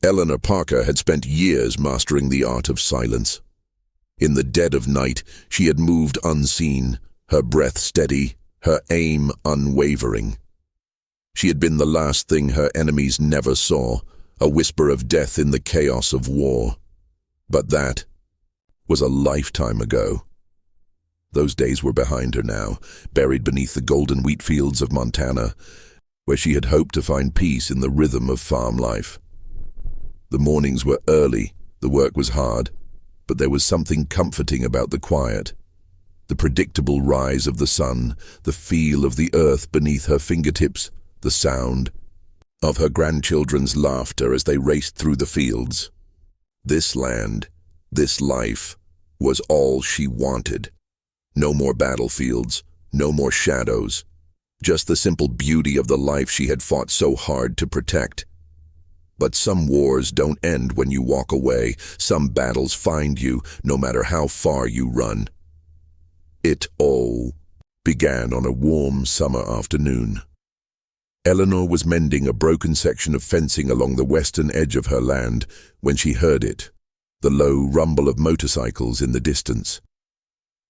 Eleanor Parker had spent years mastering the art of silence. In the dead of night, she had moved unseen, her breath steady, her aim unwavering. She had been the last thing her enemies never saw, a whisper of death in the chaos of war. But that was a lifetime ago. Those days were behind her now, buried beneath the golden wheat fields of Montana, where she had hoped to find peace in the rhythm of farm life. The mornings were early, the work was hard, but there was something comforting about the quiet. The predictable rise of the sun, the feel of the earth beneath her fingertips, the sound of her grandchildren's laughter as they raced through the fields. This land, this life, was all she wanted. No more battlefields, no more shadows, just the simple beauty of the life she had fought so hard to protect. But some wars don't end when you walk away. Some battles find you, no matter how far you run. It all began on a warm summer afternoon. Eleanor was mending a broken section of fencing along the western edge of her land when she heard it, the low rumble of motorcycles in the distance.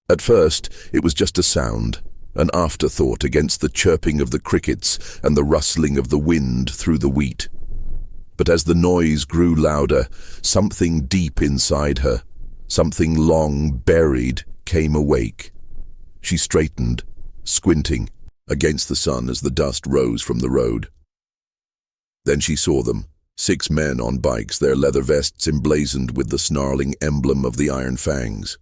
At first, it was just a sound, an afterthought against the chirping of the crickets and the rustling of the wind through the wheat. But as the noise grew louder, something deep inside her, something long buried, came awake. She straightened, squinting, against the sun as the dust rose from the road. Then she saw them, 6 men on bikes, their leather vests emblazoned with the snarling emblem of the Iron Fangs.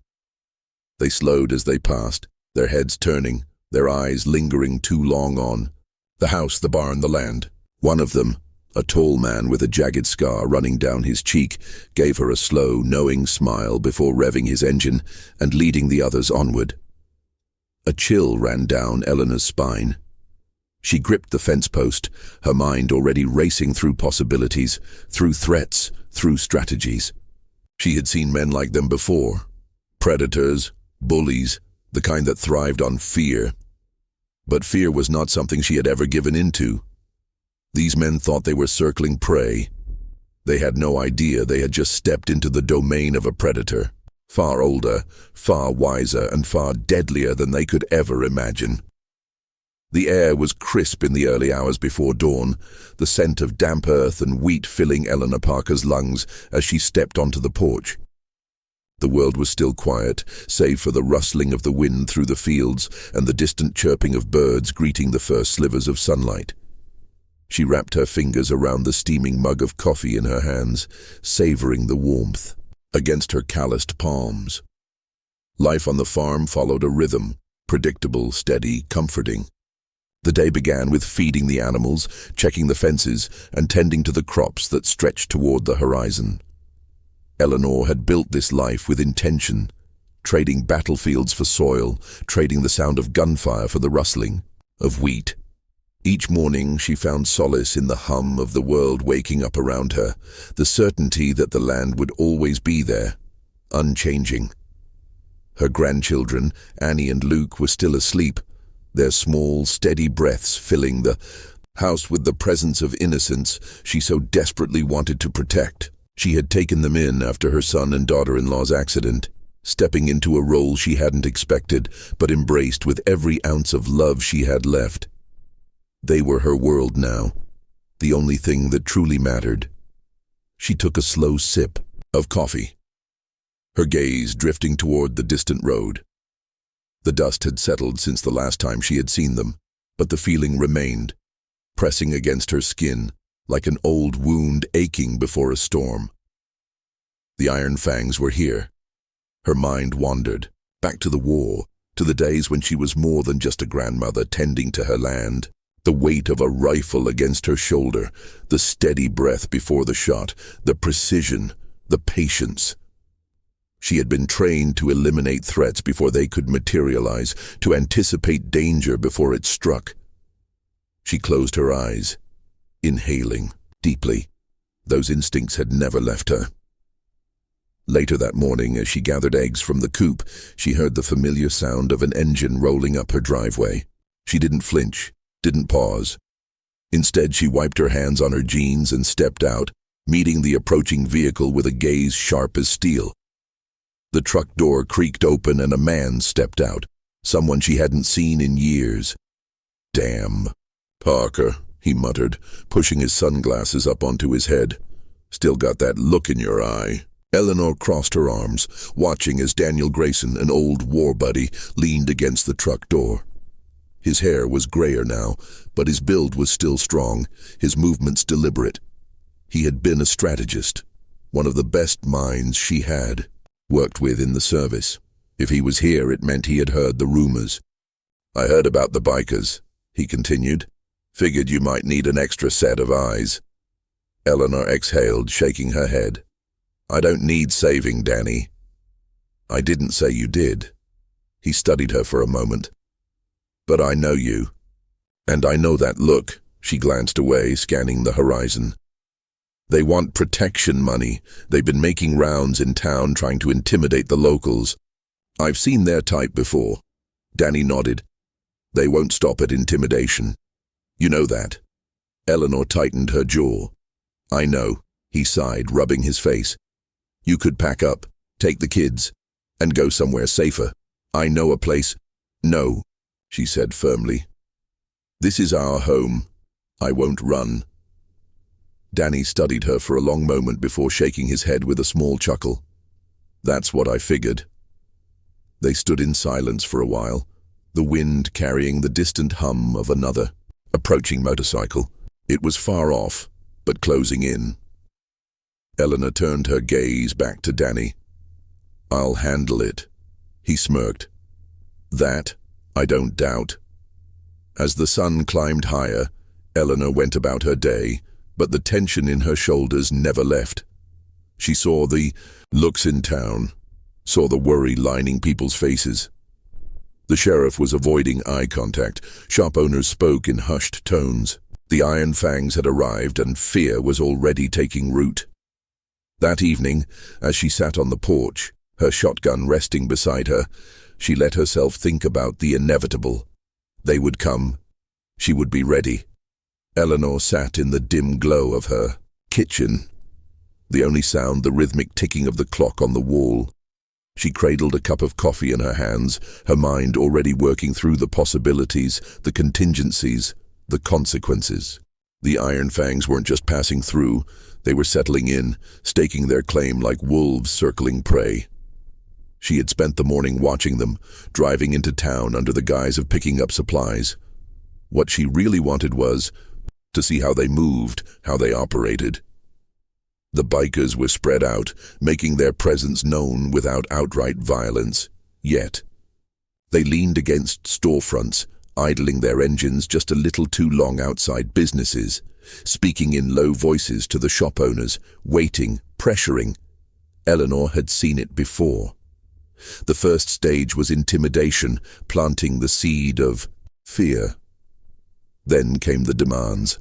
They slowed as they passed, their heads turning, their eyes lingering too long on the house, the barn, the land. One of them, a tall man with a jagged scar running down his cheek, gave her a slow, knowing smile before revving his engine and leading the others onward. A chill ran down Eleanor's spine. She gripped the fence post, her mind already racing through possibilities, through threats, through strategies. She had seen men like them before. Predators, bullies, the kind that thrived on fear. But fear was not something she had ever given into. These men thought they were circling prey. They had no idea they had just stepped into the domain of a predator, far older, far wiser, and far deadlier than they could ever imagine. The air was crisp in the early hours before dawn, the scent of damp earth and wheat filling Eleanor Parker's lungs as she stepped onto the porch. The world was still quiet, save for the rustling of the wind through the fields and the distant chirping of birds greeting the first slivers of sunlight. She wrapped her fingers around the steaming mug of coffee in her hands, savoring the warmth against her calloused palms. Life on the farm followed a rhythm, predictable, steady, comforting. The day began with feeding the animals, checking the fences, and tending to the crops that stretched toward the horizon. Eleanor had built this life with intention, trading battlefields for soil, trading the sound of gunfire for the rustling of wheat. Each morning she found solace in the hum of the world waking up around her, the certainty that the land would always be there, unchanging. Her grandchildren, Annie and Luke, were still asleep, their small, steady breaths filling the house with the presence of innocence she so desperately wanted to protect. She had taken them in after her son and daughter-in-law's accident, stepping into a role she hadn't expected, but embraced with every ounce of love she had left. They were her world now, the only thing that truly mattered. She took a slow sip of coffee, her gaze drifting toward the distant road. The dust had settled since the last time she had seen them, but the feeling remained, pressing against her skin like an old wound aching before a storm. The Iron Fangs were here. Her mind wandered, back to the war, to the days when she was more than just a grandmother tending to her land. The weight of a rifle against her shoulder, the steady breath before the shot, the precision, the patience. She had been trained to eliminate threats before they could materialize, to anticipate danger before it struck. She closed her eyes, inhaling deeply. Those instincts had never left her. Later that morning, as she gathered eggs from the coop, she heard the familiar sound of an engine rolling up her driveway. She didn't flinch, didn't pause. Instead, she wiped her hands on her jeans and stepped out, meeting the approaching vehicle with a gaze sharp as steel. The truck door creaked open and a man stepped out, someone she hadn't seen in years. "Damn. Parker," he muttered, pushing his sunglasses up onto his head. "Still got that look in your eye." Eleanor crossed her arms, watching as Daniel Grayson, an old war buddy, leaned against the truck door. His hair was grayer now, but his build was still strong, his movements deliberate. He had been a strategist, one of the best minds she had worked with in the service. If he was here, it meant he had heard the rumors. "I heard about the bikers," he continued. "Figured you might need an extra set of eyes." Eleanor exhaled, shaking her head. "I don't need saving, Danny." "I didn't say you did." He studied her for a moment. "But I know you. And I know that look." She glanced away, scanning the horizon. "They want protection money. They've been making rounds in town trying to intimidate the locals. I've seen their type before." Danny nodded. "They won't stop at intimidation. You know that." Eleanor tightened her jaw. "I know," he sighed, rubbing his face. "You could pack up, take the kids, and go somewhere safer. I know a place." "No," she said firmly. "This is our home. I won't run." Danny studied her for a long moment before shaking his head with a small chuckle. "That's what I figured." They stood in silence for a while, the wind carrying the distant hum of another approaching motorcycle. It was far off, but closing in. Eleanor turned her gaze back to Danny. "I'll handle it," he smirked. "That, I don't doubt." As the sun climbed higher, Eleanor went about her day, but the tension in her shoulders never left. She saw the looks in town, saw the worry lining people's faces. The sheriff was avoiding eye contact. Shop owners spoke in hushed tones. The Iron Fangs had arrived and fear was already taking root. That evening, as she sat on the porch, her shotgun resting beside her, she let herself think about the inevitable. They would come. She would be ready. Eleanor sat in the dim glow of her kitchen, the only sound the rhythmic ticking of the clock on the wall. She cradled a cup of coffee in her hands, her mind already working through the possibilities, the contingencies, the consequences. The Iron Fangs weren't just passing through, they were settling in, staking their claim like wolves circling prey. She had spent the morning watching them, driving into town under the guise of picking up supplies. What she really wanted was to see how they moved, how they operated. The bikers were spread out, making their presence known without outright violence. Yet, they leaned against storefronts, idling their engines just a little too long outside businesses, speaking in low voices to the shop owners, waiting, pressuring. Eleanor had seen it before. The first stage was intimidation, planting the seed of fear. Then came the demands.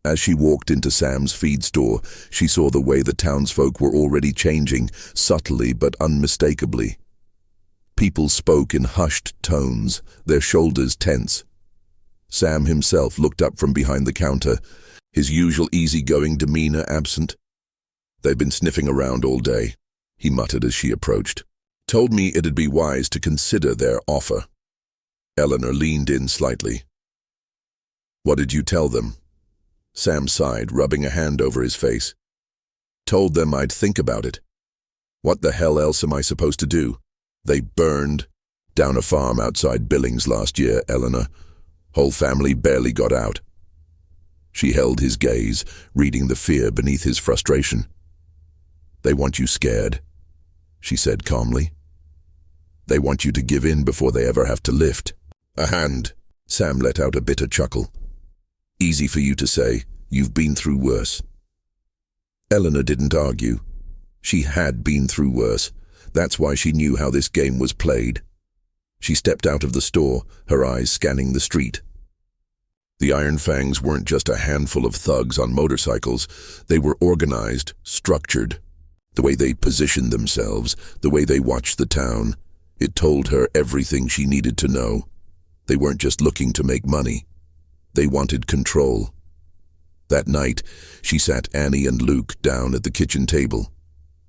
As she walked into Sam's feed store, she saw the way the townsfolk were already changing, subtly but unmistakably. People spoke in hushed tones, their shoulders tense. Sam himself looked up from behind the counter, his usual easygoing demeanor absent. "They've been sniffing around all day," he muttered as she approached. "Told me it'd be wise to consider their offer." Eleanor leaned in slightly. "What did you tell them?" Sam sighed, rubbing a hand over his face. "Told them I'd think about it. What the hell else am I supposed to do? They burned down a farm outside Billings last year, Eleanor. Whole family barely got out." She held his gaze, reading the fear beneath his frustration. "They want you scared," she said calmly. "They want you to give in before they ever have to lift." "A hand." Sam let out a bitter chuckle. "Easy for you to say. You've been through worse." Eleanor didn't argue. She had been through worse. That's why she knew how this game was played. She stepped out of the store, her eyes scanning the street. The Iron Fangs weren't just a handful of thugs on motorcycles. They were organized, structured. The way they positioned themselves, the way they watched the town, it told her everything she needed to know. They weren't just looking to make money. They wanted control. That night, she sat Annie and Luke down at the kitchen table.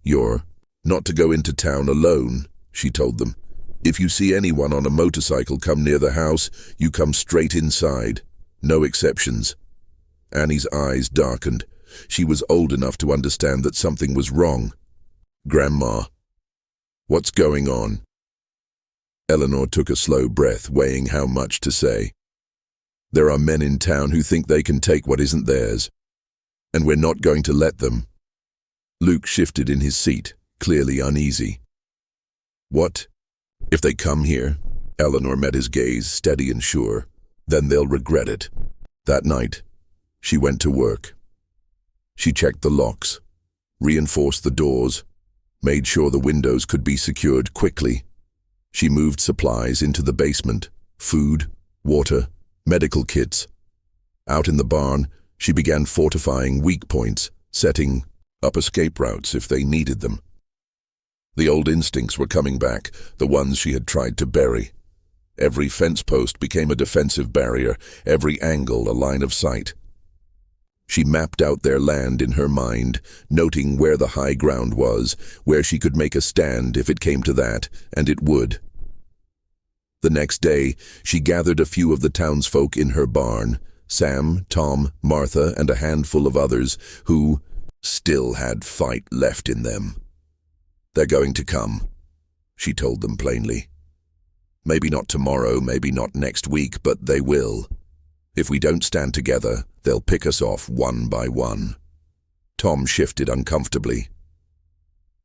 "You're not to go into town alone," she told them. "If you see anyone on a motorcycle come near the house, you come straight inside. No exceptions." Annie's eyes darkened. She was old enough to understand that something was wrong. "Grandma, what's going on?" Eleanor took a slow breath, weighing how much to say. "There are men in town who think they can take what isn't theirs, and we're not going to let them." Luke shifted in his seat, clearly uneasy. "What? If they come here?" Eleanor met his gaze, steady and sure. "Then they'll regret it." That night, she went to work. She checked the locks, reinforced the doors, made sure the windows could be secured quickly. She moved supplies into the basement, food, water, medical kits. Out in the barn, she began fortifying weak points, setting up escape routes if they needed them. The old instincts were coming back, the ones she had tried to bury. Every fence post became a defensive barrier, every angle a line of sight. She mapped out their land in her mind, noting where the high ground was, where she could make a stand if it came to that, and it would. The next day, she gathered a few of the townsfolk in her barn, Sam, Tom, Martha, and a handful of others who still had fight left in them. "They're going to come," she told them plainly. "Maybe not tomorrow, maybe not next week, but they will. If we don't stand together, they'll pick us off one by one." Tom shifted uncomfortably.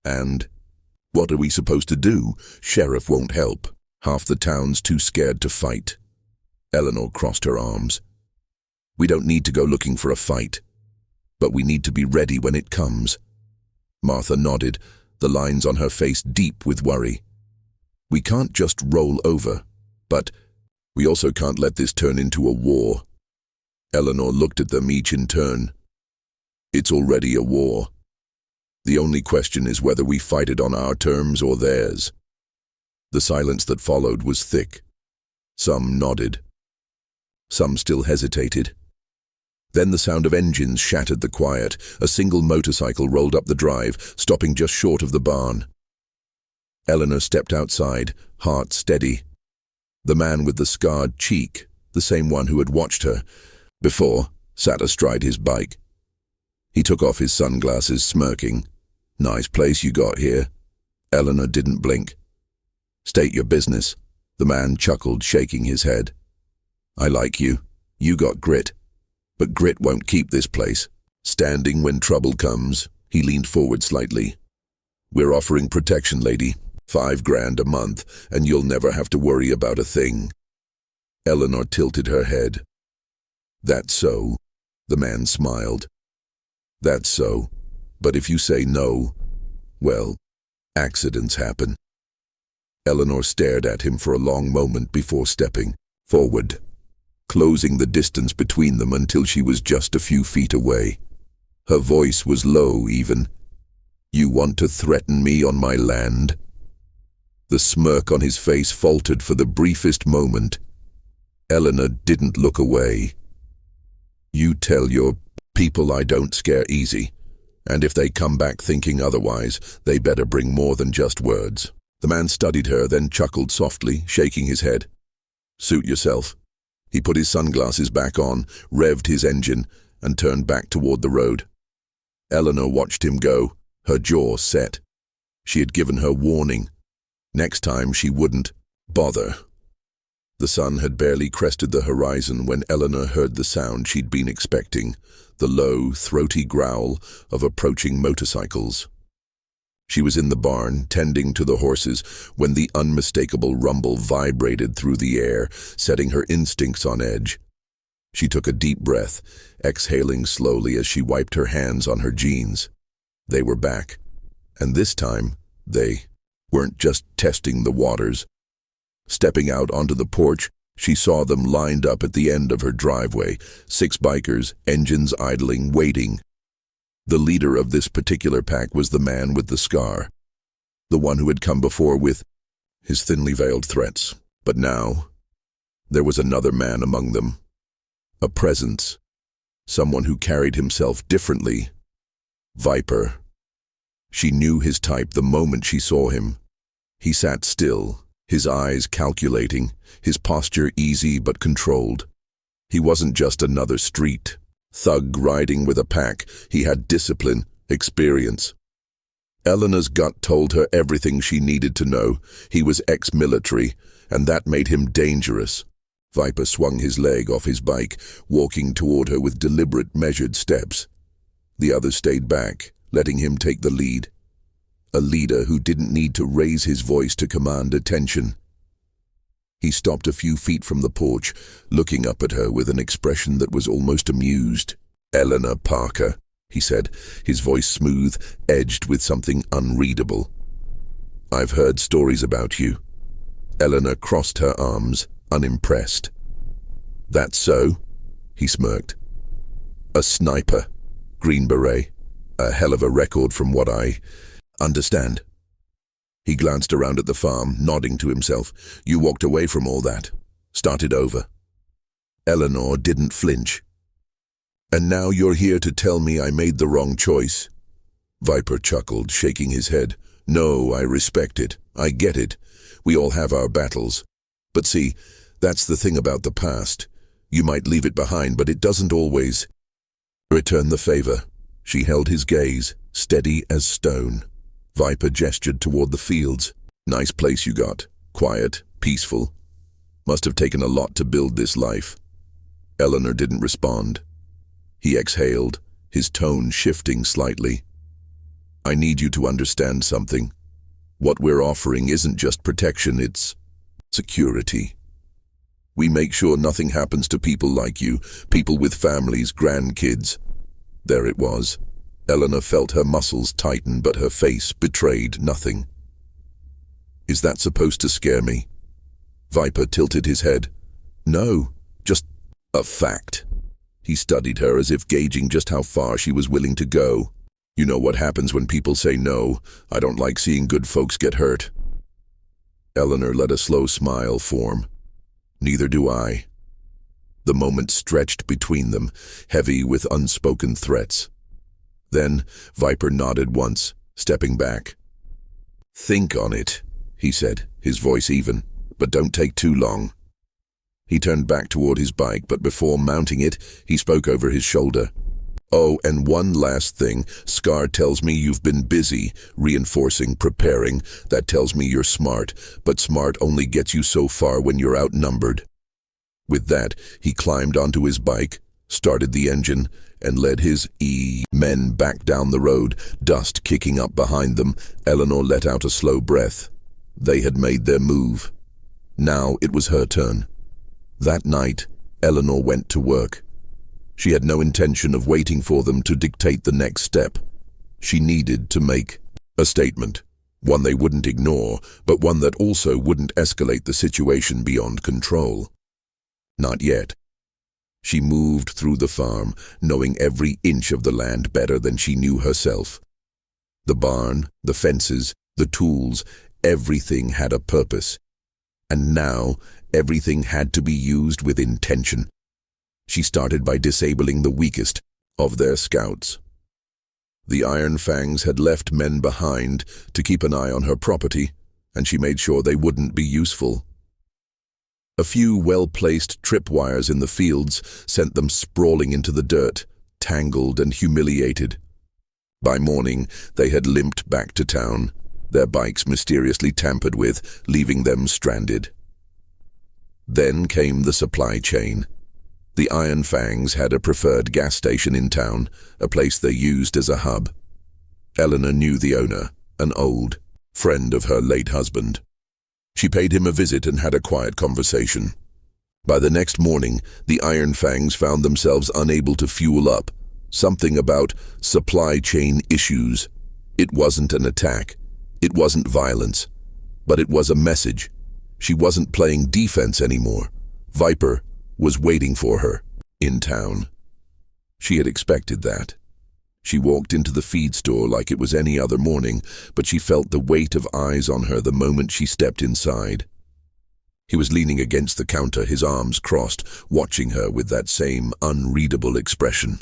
"And what are we supposed to do? Sheriff won't help. Half the town's too scared to fight." Eleanor crossed her arms. "We don't need to go looking for a fight, but we need to be ready when it comes." Martha nodded, the lines on her face deep with worry. "We can't just roll over, but we also can't let this turn into a war." Eleanor looked at them each in turn. "It's already a war. The only question is whether we fight it on our terms or theirs." The silence that followed was thick. Some nodded. Some still hesitated. Then the sound of engines shattered the quiet. A single motorcycle rolled up the drive, stopping just short of the barn. Eleanor stepped outside, heart steady. The man with the scarred cheek, the same one who had watched her before, sat astride his bike. He took off his sunglasses, smirking. "Nice place you got here." Eleanor didn't blink. "State your business." The man chuckled, shaking his head. "I like you. You got grit. But grit won't keep this place. Standing when trouble comes." He leaned forward slightly. "We're offering protection, lady. $5,000 a month, and you'll never have to worry about a thing." Eleanor tilted her head. "That's so?" The man smiled. "That's so. But if you say no, well, accidents happen." Eleanor stared at him for a long moment before stepping forward, closing the distance between them until she was just a few feet away. Her voice was low even. "You want to threaten me on my land?" The smirk on his face faltered for the briefest moment. Eleanor didn't look away. "You tell your people I don't scare easy, and if they come back thinking otherwise, they better bring more than just words." The man studied her, then chuckled softly, shaking his head. "Suit yourself." He put his sunglasses back on, revved his engine, and turned back toward the road. Eleanor watched him go, her jaw set. She had given her warning. Next time she wouldn't bother. The sun had barely crested the horizon when Eleanor heard the sound she'd been expecting, the low, throaty growl of approaching motorcycles. She was in the barn, tending to the horses, when the unmistakable rumble vibrated through the air, setting her instincts on edge. She took a deep breath, exhaling slowly as she wiped her hands on her jeans. They were back, and this time, they weren't just testing the waters. Stepping out onto the porch, she saw them lined up at the end of her driveway, 6 bikers, engines idling, waiting. The leader of this particular pack was the man with the scar, the one who had come before with his thinly veiled threats. But now, there was another man among them, a presence, someone who carried himself differently. Viper. She knew his type the moment she saw him. He sat still, his eyes calculating, his posture easy but controlled. He wasn't just another street thug riding with a pack. He had discipline, experience. Eleanor's gut told her everything she needed to know. He was ex-military, and that made him dangerous. Viper swung his leg off his bike, walking toward her with deliberate, measured steps. The others stayed back, letting him take the lead. A leader who didn't need to raise his voice to command attention. He stopped a few feet from the porch, looking up at her with an expression that was almost amused. "Eleanor Parker," he said, his voice smooth, edged with something unreadable. "I've heard stories about you." Eleanor crossed her arms, unimpressed. "That's so?" He smirked. "A sniper, Green Beret, a hell of a record from what I understand." He glanced around at the farm, nodding to himself. "You walked away from all that, started over." Eleanor didn't flinch. "And now you're here to tell me I made the wrong choice?" Viper chuckled, shaking his head. "No, I respect it. I get it. We all have our battles. But see, that's the thing about the past. You might leave it behind, but it doesn't always return the favor." She held his gaze, steady as stone. Viper gestured toward the fields. "Nice place you got. Quiet, peaceful. Must have taken a lot to build this life." Eleanor didn't respond. He exhaled, his tone shifting slightly. "I need you to understand something. What we're offering isn't just protection, it's security. We make sure nothing happens to people like you, people with families, grandkids." There it was. Eleanor felt her muscles tighten, but her face betrayed nothing. "Is that supposed to scare me?" Viper tilted his head. "No, just a fact." He studied her as if gauging just how far she was willing to go. "You know what happens when people say no. I don't like seeing good folks get hurt." Eleanor let a slow smile form. "Neither do I." The moment stretched between them, heavy with unspoken threats. Then Viper nodded once, stepping back. "Think on it," he said, his voice even, "but don't take too long." He turned back toward his bike, but before mounting it, he spoke over his shoulder. "Oh, and one last thing. Scar tells me you've been busy, reinforcing, preparing. That tells me you're smart, but smart only gets you so far when you're outnumbered." With that, he climbed onto his bike, started the engine, and led his men back down the road, dust kicking up behind them. Eleanor let out a slow breath. They had made their move. Now it was her turn. That night, Eleanor went to work. She had no intention of waiting for them to dictate the next step. She needed to make a statement, one they wouldn't ignore, but one that also wouldn't escalate the situation beyond control. Not yet. She moved through the farm, knowing every inch of the land better than she knew herself. The barn, the fences, the tools, everything had a purpose. And now, everything had to be used with intention. She started by disabling the weakest of their scouts. The Iron Fangs had left men behind to keep an eye on her property, and she made sure they wouldn't be useful. A few well-placed tripwires in the fields sent them sprawling into the dirt, tangled and humiliated. By morning, they had limped back to town, their bikes mysteriously tampered with, leaving them stranded. Then came the supply chain. The Iron Fangs had a preferred gas station in town, a place they used as a hub. Eleanor knew the owner, an old friend of her late husband. She paid him a visit and had a quiet conversation. By the next morning, the Iron Fangs found themselves unable to fuel up. Something about supply chain issues. It wasn't an attack. It wasn't violence. But it was a message. She wasn't playing defense anymore. Viper was waiting for her in town. She had expected that. She walked into the feed store like it was any other morning, but she felt the weight of eyes on her the moment she stepped inside. He was leaning against the counter, his arms crossed, watching her with that same unreadable expression.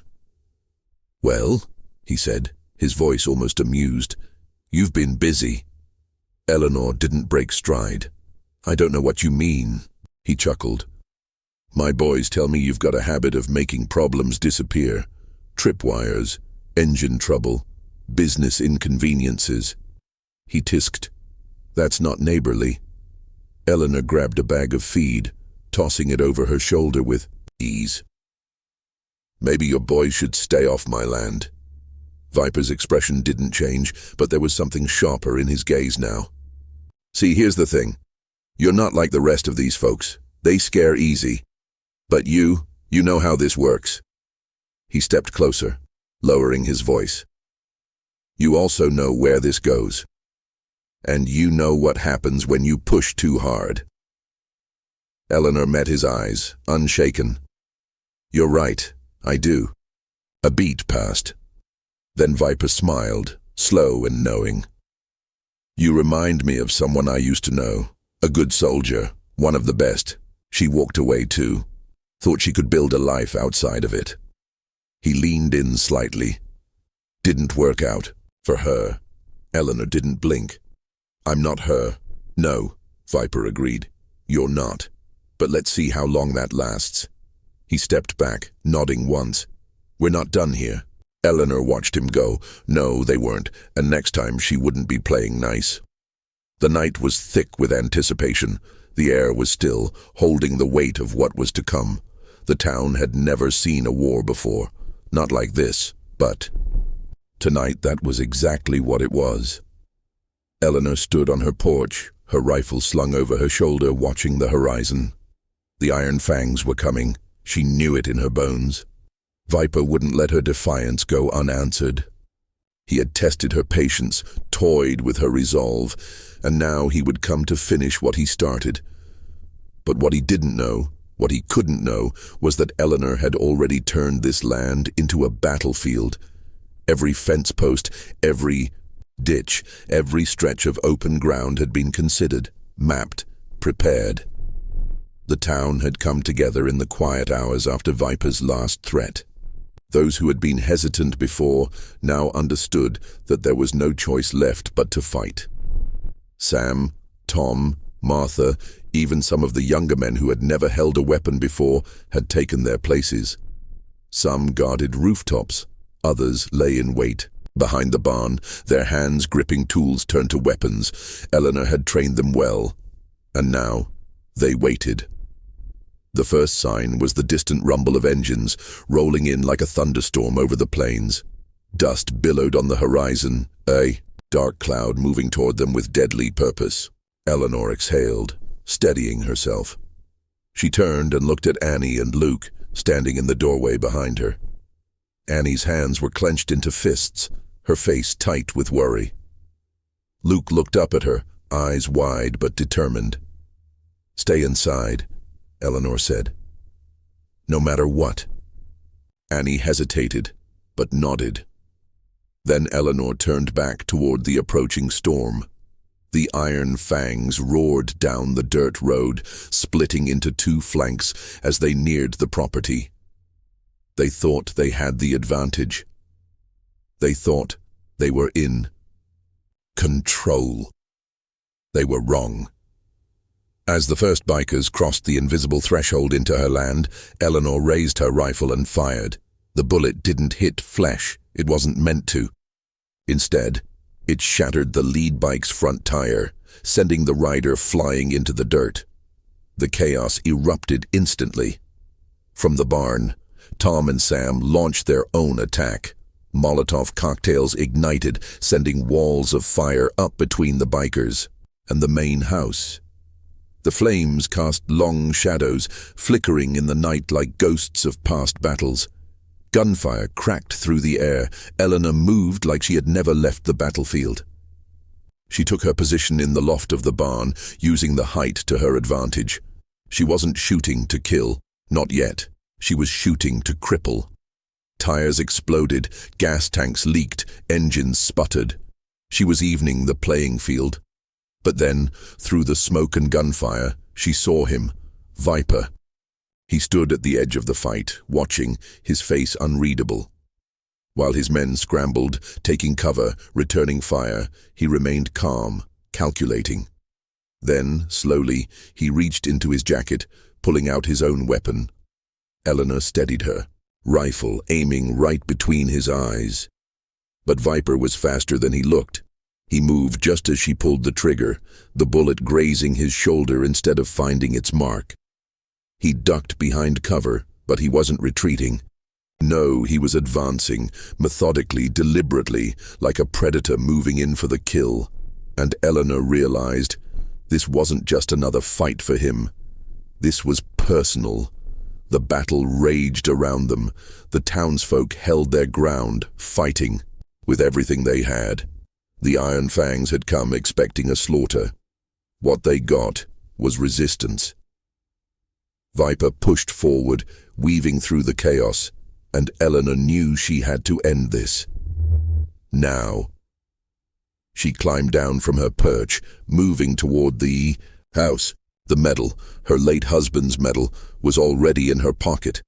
"Well," he said, his voice almost amused, "you've been busy." Eleanor didn't break stride. "I don't know what you mean," he chuckled. "My boys tell me you've got a habit of making problems disappear. Tripwires, engine trouble, business inconveniences." He tisked, "That's not neighborly." Eleanor grabbed a bag of feed, tossing it over her shoulder with ease. "Maybe your boys should stay off my land." Viper's expression didn't change, but there was something sharper in his gaze now. "See, here's the thing. You're not like the rest of these folks. They scare easy. But you know how this works." He stepped closer, lowering his voice. "You also know where this goes. And you know what happens when you push too hard." Eleanor met his eyes, unshaken. "You're right, I do." A beat passed. Then Viper smiled, slow and knowing. "You remind me of someone I used to know. A good soldier, one of the best. She walked away too. Thought she could build a life outside of it." He leaned in slightly. "Didn't work out. For her." Eleanor didn't blink. "I'm not her." "No," Viper agreed. "You're not. But let's see how long that lasts." He stepped back, nodding once. "We're not done here." Eleanor watched him go. No, they weren't, and next time she wouldn't be playing nice. The night was thick with anticipation. The air was still, holding the weight of what was to come. The town had never seen a war before. Not like this, but tonight that was exactly what it was. Eleanor stood on her porch, her rifle slung over her shoulder, watching the horizon. The iron fangs were coming. She knew it in her bones. Viper wouldn't let her defiance go unanswered. He had tested her patience, toyed with her resolve, and now he would come to finish what he started. But what he didn't know, what he couldn't know, was that Eleanor had already turned this land into a battlefield. Every fence post, every ditch, every stretch of open ground had been considered, mapped, prepared. The town had come together in the quiet hours after Viper's last threat. Those who had been hesitant before now understood that there was no choice left but to fight. Sam, Tom, Martha, even some of the younger men who had never held a weapon before had taken their places. Some guarded rooftops, others lay in wait. Behind the barn, their hands gripping tools turned to weapons. Eleanor had trained them well, and now they waited. The first sign was the distant rumble of engines, rolling in like a thunderstorm over the plains. Dust billowed on the horizon, a dark cloud moving toward them with deadly purpose. Eleanor exhaled, steadying herself. She turned and looked at Annie and Luke, standing in the doorway behind her. Annie's hands were clenched into fists, her face tight with worry. Luke looked up at her, eyes wide but determined. "Stay inside," Eleanor said. "No matter what." Annie hesitated, but nodded. Then Eleanor turned back toward the approaching storm. The iron fangs roared down the dirt road, splitting into two flanks as they neared the property. They thought they had the advantage. They thought they were in control. They were wrong. As the first bikers crossed the invisible threshold into her land, Eleanor raised her rifle and fired. The bullet didn't hit flesh. It wasn't meant to. Instead, it shattered the lead bike's front tire, sending the rider flying into the dirt. The chaos erupted instantly. From the barn, Tom and Sam launched their own attack. Molotov cocktails ignited, sending walls of fire up between the bikers and the main house. The flames cast long shadows, flickering in the night like ghosts of past battles. Gunfire cracked through the air. Eleanor moved like she had never left the battlefield. She took her position in the loft of the barn, using the height to her advantage. She wasn't shooting to kill, not yet. She was shooting to cripple. Tires exploded, gas tanks leaked, engines sputtered. She was evening the playing field. But then, through the smoke and gunfire, she saw him, Viper. He stood at the edge of the fight, watching, his face unreadable. While his men scrambled, taking cover, returning fire, he remained calm, calculating. Then, slowly, he reached into his jacket, pulling out his own weapon. Eleanor steadied her, rifle aiming right between his eyes. But Viper was faster than he looked. He moved just as she pulled the trigger, the bullet grazing his shoulder instead of finding its mark. He ducked behind cover, but he wasn't retreating. No, he was advancing, methodically, deliberately, like a predator moving in for the kill. And Eleanor realized this wasn't just another fight for him. This was personal. The battle raged around them. The townsfolk held their ground, fighting, with everything they had. The Iron Fangs had come expecting a slaughter. What they got was resistance. Viper pushed forward, weaving through the chaos, and Eleanor knew she had to end this. Now. She climbed down from her perch, moving toward the house. The medal, her late husband's medal, was already in her pocket.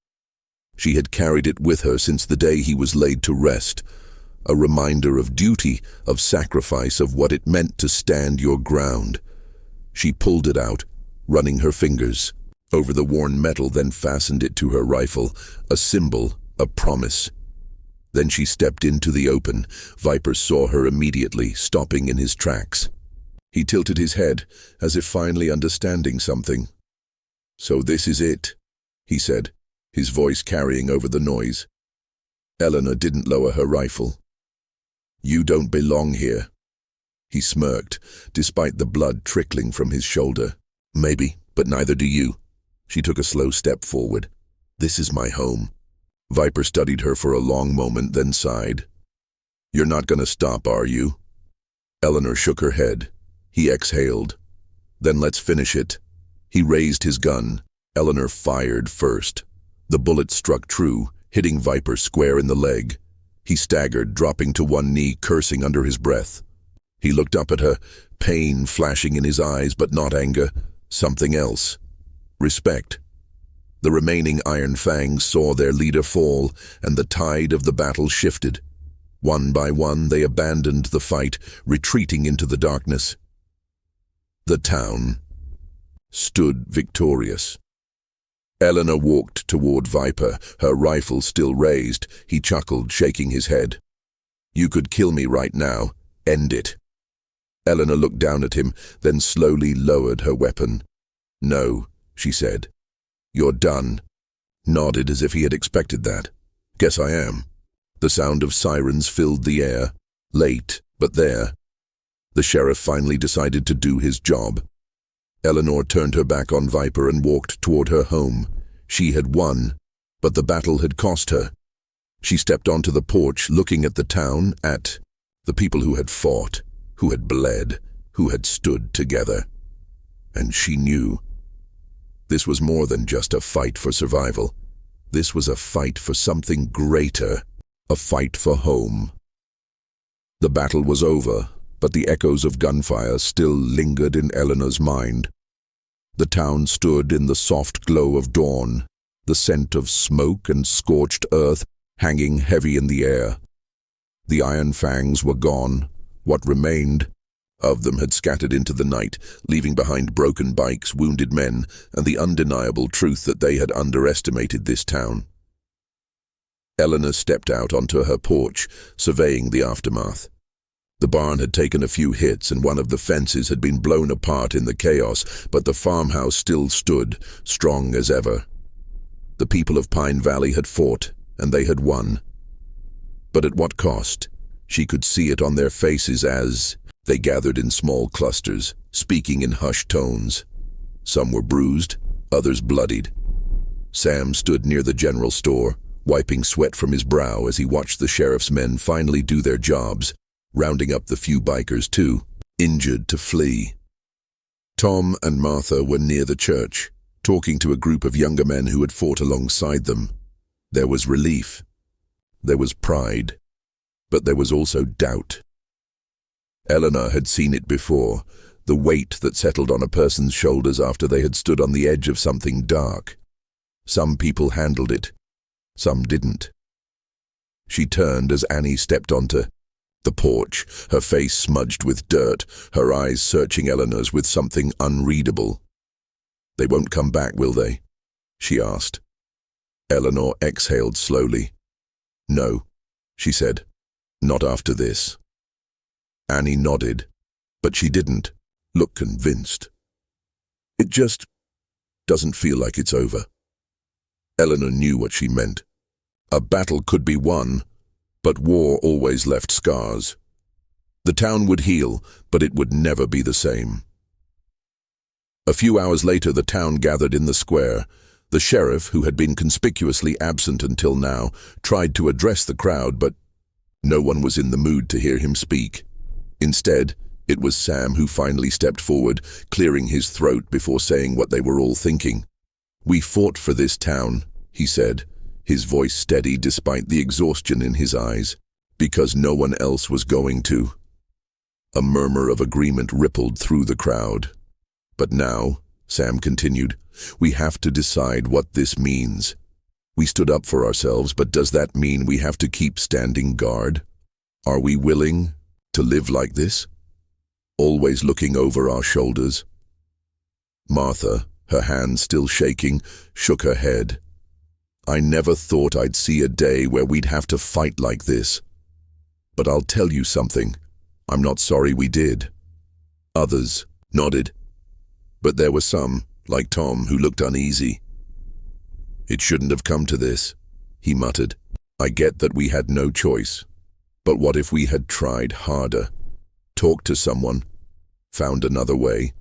She had carried it with her since the day he was laid to rest, a reminder of duty, of sacrifice, of what it meant to stand your ground. She pulled it out, running her fingers over the worn metal, then fastened it to her rifle, a symbol, a promise. Then she stepped into the open. Viper saw her immediately, stopping in his tracks. He tilted his head, as if finally understanding something. "So this is it," he said, his voice carrying over the noise. Eleanor didn't lower her rifle. "You don't belong here." He smirked, despite the blood trickling from his shoulder. "Maybe, but neither do you." She took a slow step forward. "This is my home." Viper studied her for a long moment, then sighed. "You're not gonna stop, are you?" Eleanor shook her head. He exhaled. "Then let's finish it." He raised his gun. Eleanor fired first. The bullet struck true, hitting Viper square in the leg. He staggered, dropping to one knee, cursing under his breath. He looked up at her, pain flashing in his eyes, but not anger. Something else. Respect. The remaining Iron Fangs saw their leader fall, and the tide of the battle shifted. One by one, they abandoned the fight, retreating into the darkness. The town stood victorious. Eleanor walked toward Viper, her rifle still raised. He chuckled, shaking his head. "You could kill me right now. End it." Eleanor looked down at him, then slowly lowered her weapon. "No," she said. "You're done." Nodded as if he had expected that. "Guess I am." The sound of sirens filled the air. Late, but there. The sheriff finally decided to do his job. Eleanor turned her back on Viper and walked toward her home. She had won, but the battle had cost her. She stepped onto the porch, looking at the town, at the people who had fought, who had bled, who had stood together. And she knew. This was more than just a fight for survival. This was a fight for something greater, a fight for home. The battle was over, but the echoes of gunfire still lingered in Eleanor's mind. The town stood in the soft glow of dawn, the scent of smoke and scorched earth hanging heavy in the air. The Iron Fangs were gone. What remained of them had scattered into the night, leaving behind broken bikes, wounded men, and the undeniable truth that they had underestimated this town. Eleanor stepped out onto her porch, surveying the aftermath. The barn had taken a few hits and one of the fences had been blown apart in the chaos, but the farmhouse still stood, strong as ever. The people of Pine Valley had fought, and they had won. But at what cost? She could see it on their faces as they gathered in small clusters, speaking in hushed tones. Some were bruised, others bloodied. Sam stood near the general store, wiping sweat from his brow as he watched the sheriff's men finally do their jobs, rounding up the few bikers too, injured to flee. Tom and Martha were near the church, talking to a group of younger men who had fought alongside them. There was relief. There was pride. But there was also doubt. Eleanor had seen it before, the weight that settled on a person's shoulders after they had stood on the edge of something dark. Some people handled it. Some didn't. She turned as Annie stepped onto the porch, her face smudged with dirt, her eyes searching Eleanor's with something unreadable. "They won't come back, will they?" she asked. Eleanor exhaled slowly. "No," she said. "Not after this." Annie nodded, but she didn't look convinced. "It just doesn't feel like it's over." Eleanor knew what she meant. A battle could be won, but war always left scars. The town would heal, but it would never be the same. A few hours later, the town gathered in the square. The sheriff, who had been conspicuously absent until now, tried to address the crowd, but no one was in the mood to hear him speak. Instead, it was Sam who finally stepped forward, clearing his throat before saying what they were all thinking. "We fought for this town," he said, his voice steady despite the exhaustion in his eyes, "because no one else was going to." A murmur of agreement rippled through the crowd. "But now," Sam continued, "we have to decide what this means. We stood up for ourselves, but does that mean we have to keep standing guard? Are we willing to live like this? Always looking over our shoulders?" Martha, her hands still shaking, shook her head. "I never thought I'd see a day where we'd have to fight like this. But I'll tell you something, I'm not sorry we did." Others nodded, but there were some, like Tom, who looked uneasy. "It shouldn't have come to this," he muttered. "I get that we had no choice, but what if we had tried harder? Talked to someone, found another way?"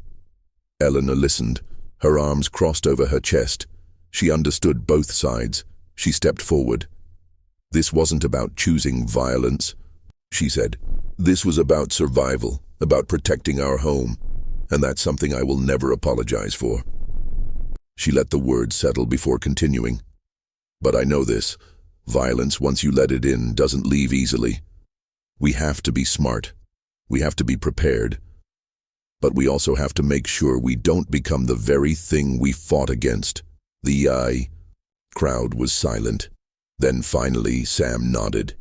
Eleanor listened, her arms crossed over her chest. She understood both sides. She stepped forward. "This wasn't about choosing violence," she said. "This was about survival, about protecting our home, and that's something I will never apologize for." She let the words settle before continuing. "But I know this. Violence, once you let it in, doesn't leave easily. We have to be smart. We have to be prepared. But we also have to make sure we don't become the very thing we fought against." The crowd was silent. Then finally Sam nodded.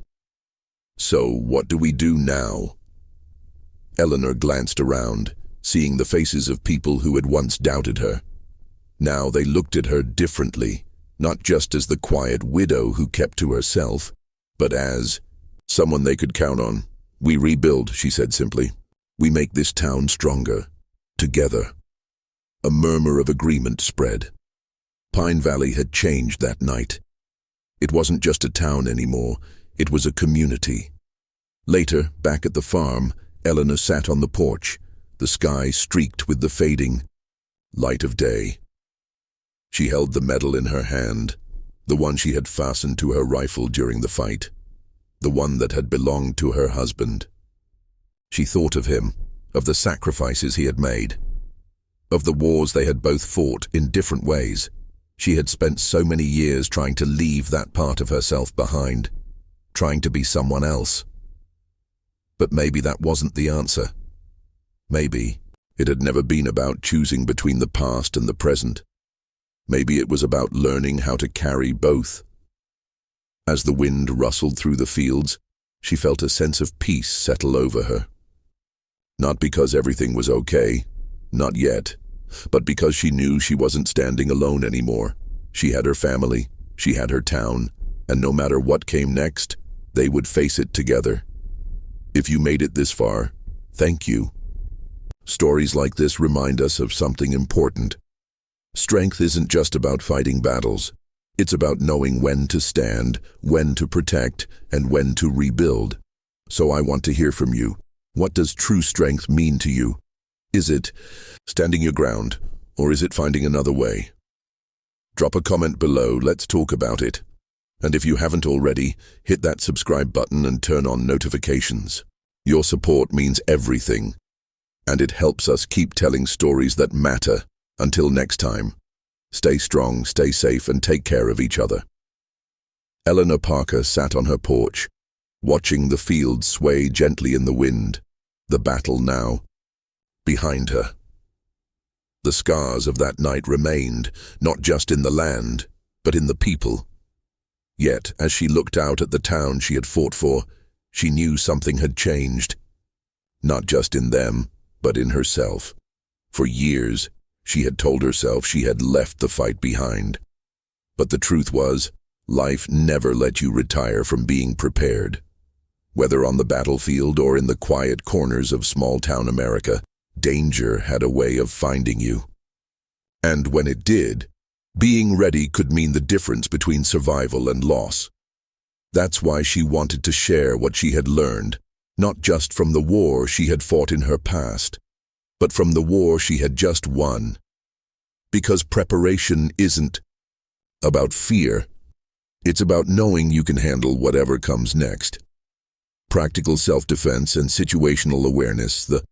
"So what do we do now?" Eleanor glanced around, seeing the faces of people who had once doubted her. Now they looked at her differently, not just as the quiet widow who kept to herself, but as someone they could count on. "We rebuild," she said simply. "We make this town stronger. Together." A murmur of agreement spread. Pine Valley had changed that night. It wasn't just a town anymore, it was a community. Later, back at the farm, Eleanor sat on the porch, the sky streaked with the fading light of day. She held the medal in her hand, the one she had fastened to her rifle during the fight, the one that had belonged to her husband. She thought of him, of the sacrifices he had made, of the wars they had both fought in different ways. She had spent so many years trying to leave that part of herself behind, trying to be someone else. But maybe that wasn't the answer. Maybe it had never been about choosing between the past and the present. Maybe it was about learning how to carry both. As the wind rustled through the fields, she felt a sense of peace settle over her. Not because everything was okay, not yet, but because she knew she wasn't standing alone anymore. She had her family, she had her town, and no matter what came next, they would face it together. If you made it this far, thank you. Stories like this remind us of something important. Strength isn't just about fighting battles. It's about knowing when to stand, when to protect, and when to rebuild. So I want to hear from you. What does true strength mean to you? Is it standing your ground, or is it finding another way? Drop a comment below, let's talk about it. And if you haven't already, hit that subscribe button and turn on notifications. Your support means everything, and it helps us keep telling stories that matter. Until next time, stay strong, stay safe, and take care of each other. Eleanor Parker sat on her porch, watching the fields sway gently in the wind, the battle now behind her. The scars of that night remained, not just in the land, but in the people. Yet, as she looked out at the town she had fought for, she knew something had changed. Not just in them, but in herself. For years, she had told herself she had left the fight behind. But the truth was, life never let you retire from being prepared. Whether on the battlefield or in the quiet corners of small-town America, danger had a way of finding you. And when it did, being ready could mean the difference between survival and loss. That's why she wanted to share what she had learned, not just from the war she had fought in her past, but from the war she had just won. Because preparation isn't about fear. It's about knowing you can handle whatever comes next. Practical self-defense and situational awareness, the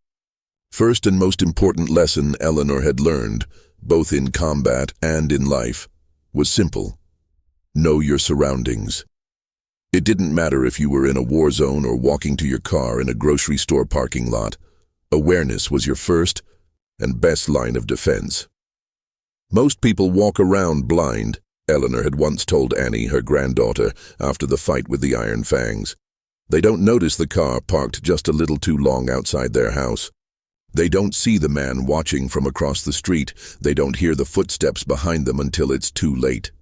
first and most important lesson Eleanor had learned, both in combat and in life, was simple. Know your surroundings. It didn't matter if you were in a war zone or walking to your car in a grocery store parking lot. Awareness was your first and best line of defense. Most people walk around blind, Eleanor had once told Annie, her granddaughter, after the fight with the Iron Fangs. They don't notice the car parked just a little too long outside their house. They don't see the man watching from across the street. They don't hear the footsteps behind them until it's too late.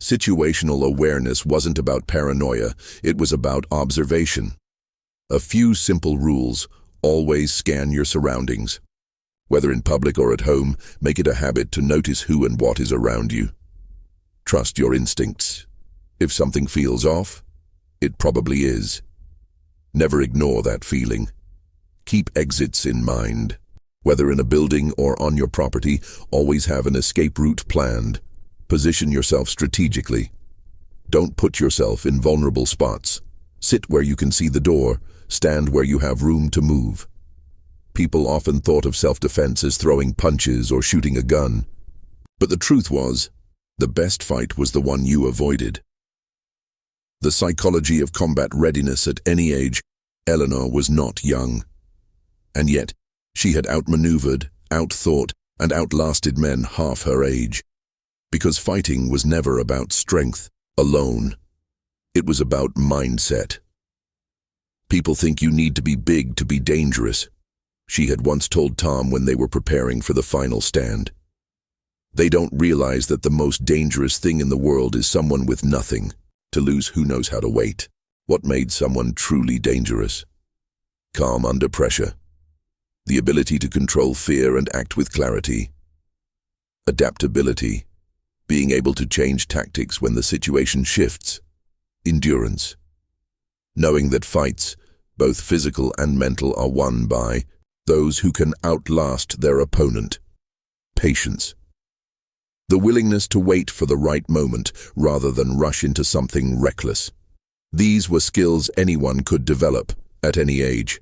Situational awareness wasn't about paranoia, it was about observation. A few simple rules: always scan your surroundings. Whether in public or at home, make it a habit to notice who and what is around you. Trust your instincts. If something feels off, it probably is. Never ignore that feeling. Keep exits in mind. Whether in a building or on your property, always have an escape route planned. Position yourself strategically. Don't put yourself in vulnerable spots. Sit where you can see the door. Stand where you have room to move. People often thought of self-defense as throwing punches or shooting a gun. But the truth was, the best fight was the one you avoided. The psychology of combat readiness at any age. Eleanor was not young. And yet, she had outmaneuvered, outthought, and outlasted men half her age. Because fighting was never about strength alone. It was about mindset. People think you need to be big to be dangerous, she had once told Tom when they were preparing for the final stand. They don't realize that the most dangerous thing in the world is someone with nothing to lose who knows how to wait. What made someone truly dangerous? Calm under pressure. The ability to control fear and act with clarity. Adaptability. Being able to change tactics when the situation shifts. Endurance. Knowing that fights, both physical and mental, are won by those who can outlast their opponent. Patience. The willingness to wait for the right moment rather than rush into something reckless. These were skills anyone could develop at any age.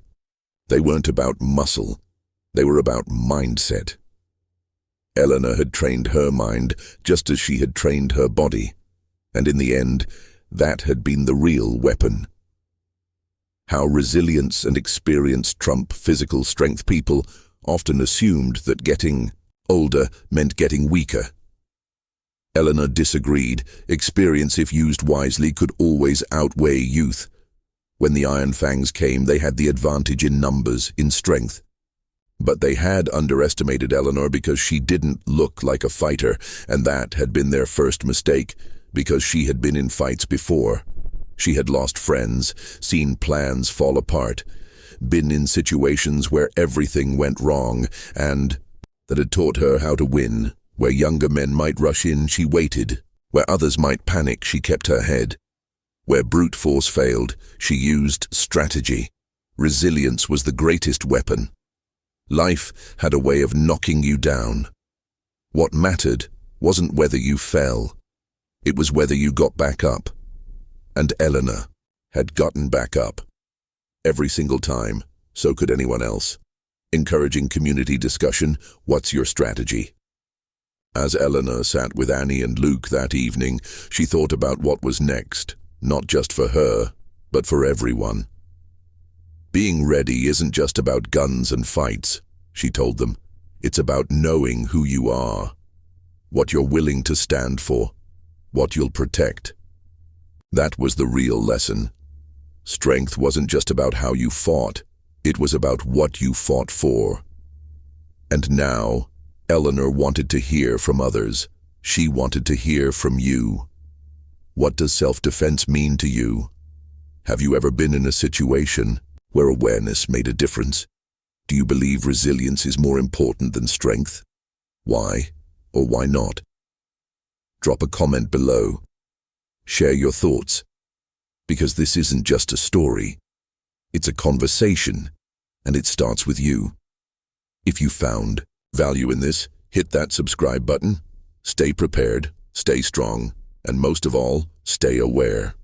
They weren't about muscle. They were about mindset. Eleanor had trained her mind just as she had trained her body. And in the end, that had been the real weapon. How resilience and experience trump physical strength. People often assumed that getting older meant getting weaker. Eleanor disagreed. Experience, if used wisely, could always outweigh youth. When the Iron Fangs came, they had the advantage in numbers, in strength. But they had underestimated Eleanor because she didn't look like a fighter, and that had been their first mistake, because she had been in fights before. She had lost friends, seen plans fall apart, been in situations where everything went wrong, and that had taught her how to win. Where younger men might rush in, she waited. Where others might panic, she kept her head. Where brute force failed, she used strategy. Resilience was the greatest weapon. Life had a way of knocking you down. What mattered wasn't whether you fell. It was whether you got back up. And Eleanor had gotten back up. Every single time, so could anyone else. Encouraging community discussion, what's your strategy? As Eleanor sat with Annie and Luke that evening, she thought about what was next, not just for her, but for everyone. Being ready isn't just about guns and fights, she told them. It's about knowing who you are, what you're willing to stand for, what you'll protect, That was the real lesson. Strength wasn't just about how you fought, it was about what you fought for. And now, Eleanor wanted to hear from others. She wanted to hear from you. What does self-defense mean to you? Have you ever been in a situation where awareness made a difference? Do you believe resilience is more important than strength? Why or why not? Drop a comment below. Share your thoughts. Because this isn't just a story. It's a conversation, and it starts with you. If you found value in this, hit that subscribe button. Stay prepared, stay strong, and most of all, stay aware.